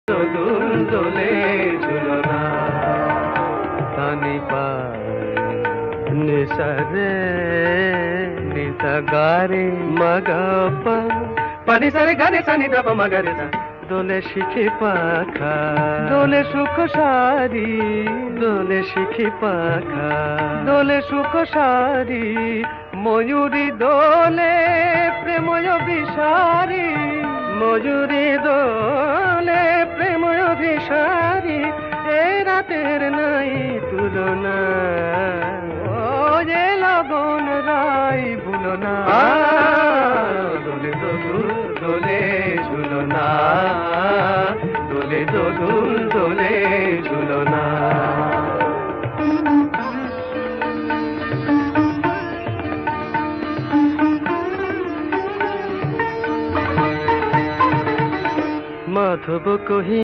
দোল দোলে ঝুলনা তানি পায় নিসারে নিসা গারে মগপা পানি সারে গারে সানি দপ মগরে সা দোলে শিখি পাখা দোলে সুখ সারি দোলে শিখি পাখা দোলে সুখ সারি ময়ূরী দোলে প্রেময় বিষারি ময়ূরী দোলে প্রেময় বিষারি এ রাতের নাই তুলনা ও যে লগন রাই ভুলো না দোলে দোল দোলে ঝুলনা দোলে দোল দোলে ঝুলনা মাধব কহি